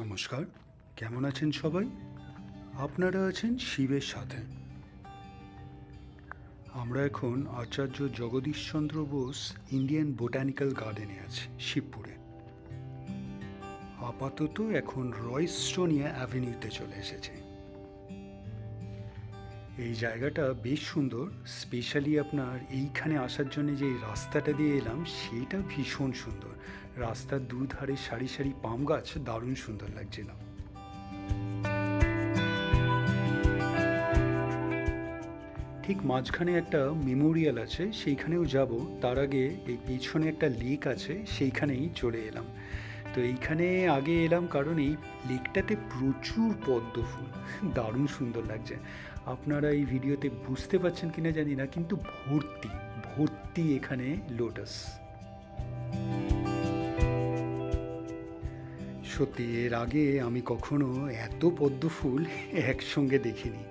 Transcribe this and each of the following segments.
নমস্কার, কেমন আছেন সবাই? আপনারা আছেন শিবের সাথে। আমরা এখন আচার্য জগদীশচন্দ্র বোস ইন্ডিয়ান বোটানিক্যাল গার্ডেনে আছি, শিবপুরে। আপাতত এখন রয়স্টোনিয়া অ্যাভিনিউতে চলে এসেছে। এই জায়গাটা বেশ সুন্দর, স্পেশালি আপনার এইখানে আসার জন্য যে রাস্তাটা দিয়ে এলাম সেটা ভীষণ সুন্দর। রাস্তার দুধারে সারি সারি পাম গাছ দারুণ সুন্দর লাগছিল। ঠিক মাঝখানে একটা মেমোরিয়াল আছে, সেইখানেও যাব। তার আগে এই পেছনে একটা লেক আছে, সেইখানেই চলে এলাম। তো এইখানে আগে এলাম কারণ এই লেকটাতে প্রচুর পদ্ম ফুল, দারুণ সুন্দর লাগছে। আপনারা এই ভিডিওতে বুঝতে পারছেন কিনা জানি না, কিন্তু ভর্তি ভর্তি এখানে লোটাস। সত্যি এর আগে আমি কখনো এত পদ্ম ফুল একসঙ্গে দেখিনি।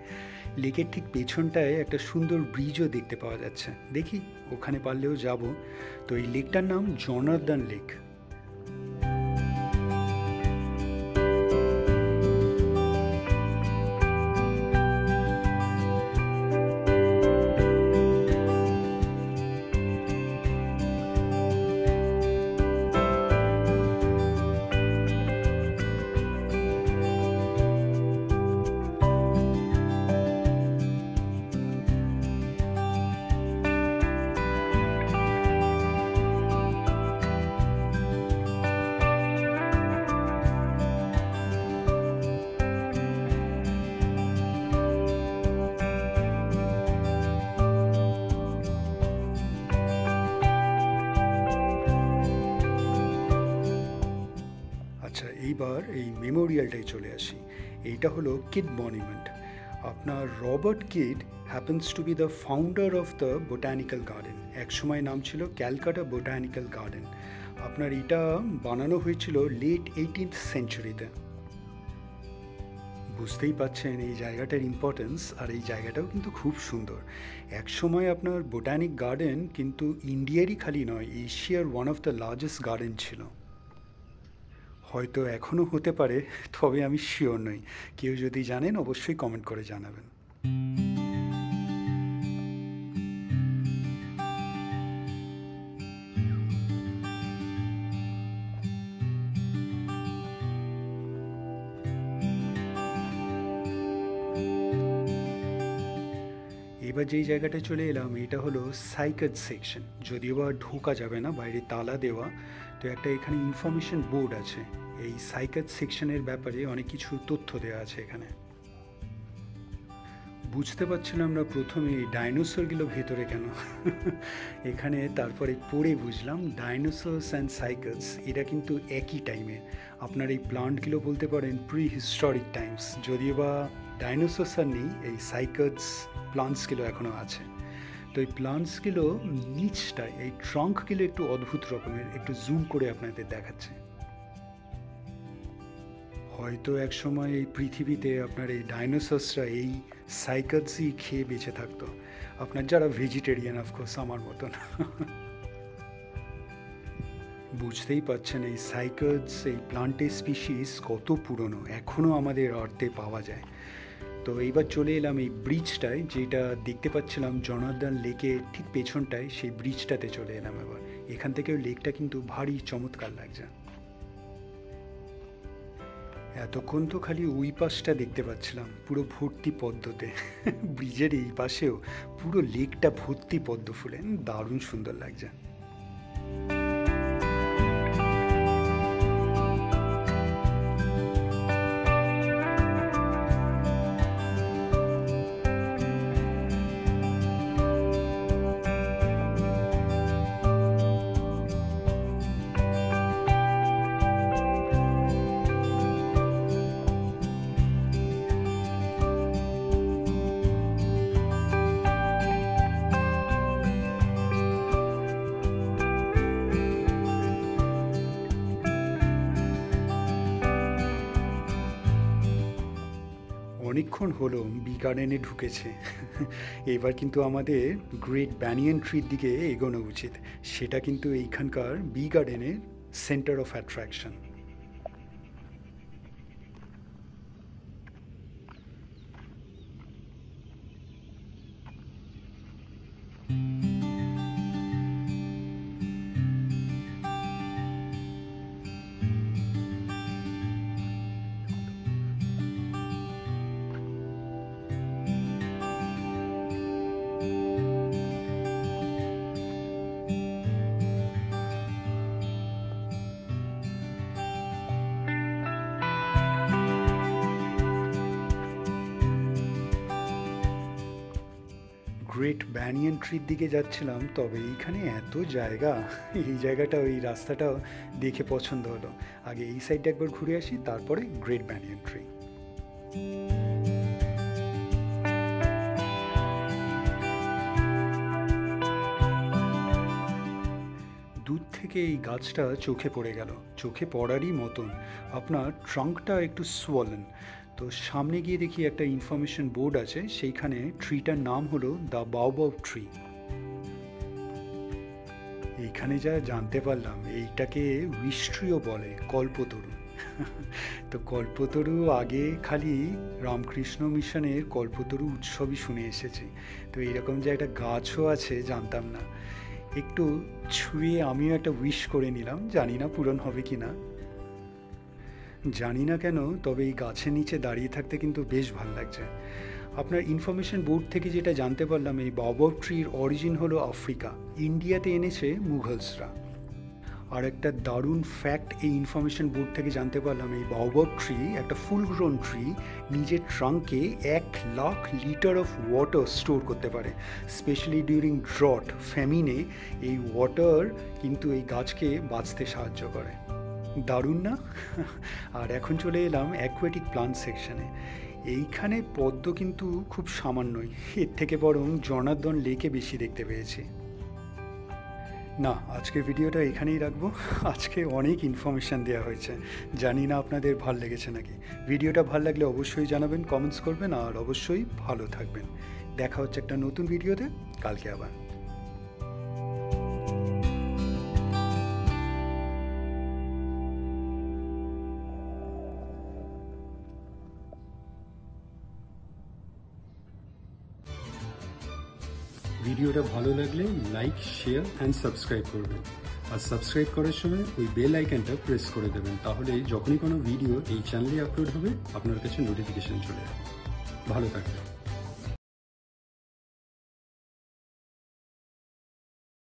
লেকের ঠিক পেছনটায় একটা সুন্দর ব্রিজও দেখতে পাওয়া যাচ্ছে, দেখি ওখানে পারলেও যাব। তো এই লেকটার নাম জনার্দন লেক। আচ্ছা, এইবার এই মেমোরিয়ালটাই চলে আসি। এইটা হলো কিড মনুমেন্ট। আপনার Robert Kyd happens to be the founder of the botanical garden. একসময় নাম ছিল ক্যালকাটা বোটানিক্যাল গার্ডেন। আপনার এটা বানানো হয়েছিল লেট 18th সেঞ্চুরিতে। বুঝতেই পাচ্ছেন এই জায়গাটার ইম্পর্টেন্স, আর এই জায়গাটাও কিন্তু খুব সুন্দর। একসময় আপনার বোটানিক গার্ডেন কিন্তু ইন্ডিয়ারই খালি নয়, এশিয়ার one of the largest garden ছিল। হয়তো এখনও হতে পারে, তবে আমি শিওর নই। কেউ যদি জানেন অবশ্যই কমেন্ট করে জানাবেন। এবার যেই জায়গাটায় চলে এলাম এটা হলো সাইকাজ সেকশন। যদিও বা ঢোকা যাবে না, বাইরে তালা দেওয়া। তো একটা এখানে ইনফরমেশন বোর্ড আছে, এই সাইকাজ সেকশনের ব্যাপারে অনেক কিছু তথ্য দেওয়া আছে এখানে। বুঝতে পারছিলাম না প্রথমে এই ডাইনোসরগুলো ভেতরে কেন। এখানে তারপরে পড়ে বুঝলাম ডাইনোসরস অ্যান্ড সাইকাস এটা কিন্তু একই টাইমে। আপনার এই প্লান্টগুলো বলতে পারেন প্রি হিস্টোরিক টাইমস। যদিও বা ডাইনোসরস আর নেই, এই সাইকাস প্লান্টসগুলো এখনও আছে। তো এই প্লান্টসগুলো নিচটায়, এই ট্রাঙ্কগুলো একটু অদ্ভুত রকমের, একটু জুম করে আপনাদের দেখাচ্ছে। হয়তো এক সময় এই পৃথিবীতে আপনার এই ডাইনোসরসরা এই সাইকাসই খেয়ে বেঁচে থাকতো। আপনার যারা ভেজিটেরিয়ান, অফকোর্স আমার মতন। বুঝতেই পারছেন এই সাইকাস, এই প্লান্টের স্পিসিস কত পুরনো, এখনও আমাদের আর্থে পাওয়া যায়। তো এইবার চলে এলাম এই ব্রিজটায়, যেটা দেখতে পাচ্ছিলাম জনার্দন লেকের ঠিক পেছনটায়, সেই ব্রিজটাতে চলে এলাম এবার। এখান থেকেও লেকটা কিন্তু ভারী চমৎকার লাগছে। এতক্ষণ তো খালি ওই পাশটা দেখতে পাচ্ছিলাম, পুরো ভর্তি পদ্মতে। ব্রিজের এই পাশেও পুরো লেকটা ভর্তি পদ্ম ফুলে, দারুণ সুন্দর লাগছে। অনেকক্ষণ হলো বি গার্ডেনে ঢুকেছে। এবার কিন্তু আমাদের গ্রেট ব্যানিয়ান ট্রির দিকে এগোনো উচিত। সেটা কিন্তু এইখানকার বি গার্ডেনের centre of attraction. Great banyan ট্রির দিকে যাচ্ছিলাম, তবে এইখানে এত জায়গা, এই জায়গাটা ওই রাস্তাটাও দেখে পছন্দ হলো। আগে এই সাইডটা একবার ঘুরে আসি, তারপরে গ্রেট ব্যানিয়ান ট্রি। দূর থেকে এই গাছটা চোখে পড়ে গেল, চোখে পড়ারই মতন। আপনার ট্রাঙ্কটা একটু সোয়ালেন। তো সামনে গিয়ে দেখি একটা ইনফরমেশন বোর্ড আছে, সেইখানে ট্রিটার নাম হলো দ্য বাওবাব ট্রি। এইখানে যা জানতে পারলাম, এইটাকে উইস্ট্রিও বলে, কল্পতরু। তো কল্পতরু আগে খালি রামকৃষ্ণ মিশনের কল্পতরু উৎসবই শুনে এসেছি, তো এইরকম যে একটা গাছও আছে জানতাম না। একটু ছুঁয়ে আমিও একটা উইশ করে নিলাম, জানি না পূরণ হবে কি না, জানি না কেন, তবে এই গাছের নিচে দাঁড়িয়ে থাকতে কিন্তু বেশ ভালো লাগছে। আপনার ইনফরমেশন বোর্ড থেকে যেটা জানতে পারলাম, এই বাওবাব ট্রির অরিজিন হলো আফ্রিকা, ইন্ডিয়াতে এনেছে মুঘলসরা। আর একটা দারুণ ফ্যাক্ট এই ইনফরমেশন বোর্ড থেকে জানতে পারলাম, এই বাওবাব ট্রি, একটা ফুল গ্রোন ট্রি, নিজের ট্রাঙ্কে 1,00,000 লিটার অফ ওয়াটার স্টোর করতে পারে। স্পেশালি ডিউরিং ড্রট, ফ্যামিনে এই ওয়াটার কিন্তু এই গাছকে বাঁচতে সাহায্য করে। দারুণ না? আর এখন চলে এলাম অ্যাকোয়াটিক প্লান্ট সেকশনে। এইখানে পদ্ম কিন্তু খুব সামান্যই, এর থেকে বরং জনার্দন লেকে বেশি দেখতে পেয়েছি। না, আজকের ভিডিওটা এখানেই রাখবো। আজকে অনেক ইনফরমেশান দেওয়া হয়েছে, জানি না আপনাদের ভাল লেগেছে নাকি। ভিডিওটা ভালো লাগলে অবশ্যই জানাবেন, কমেন্টস করবেন, আর অবশ্যই ভালো থাকবেন। দেখা হচ্ছে একটা নতুন ভিডিওতে কালকে আবার। ভিডিওটা ভালো লাগলে লাইক, শেয়ার অ্যান্ড সাবস্ক্রাইব করবেন। আর সাবস্ক্রাইব করার সময় ওই বেল আইকনটা প্রেস করে দেবেন, তাহলে যখনই কোনো ভিডিও এই চ্যানেলে আপলোড হবে আপনার কাছে নোটিফিকেশান চলে যাবে। ভালো থাকবেন।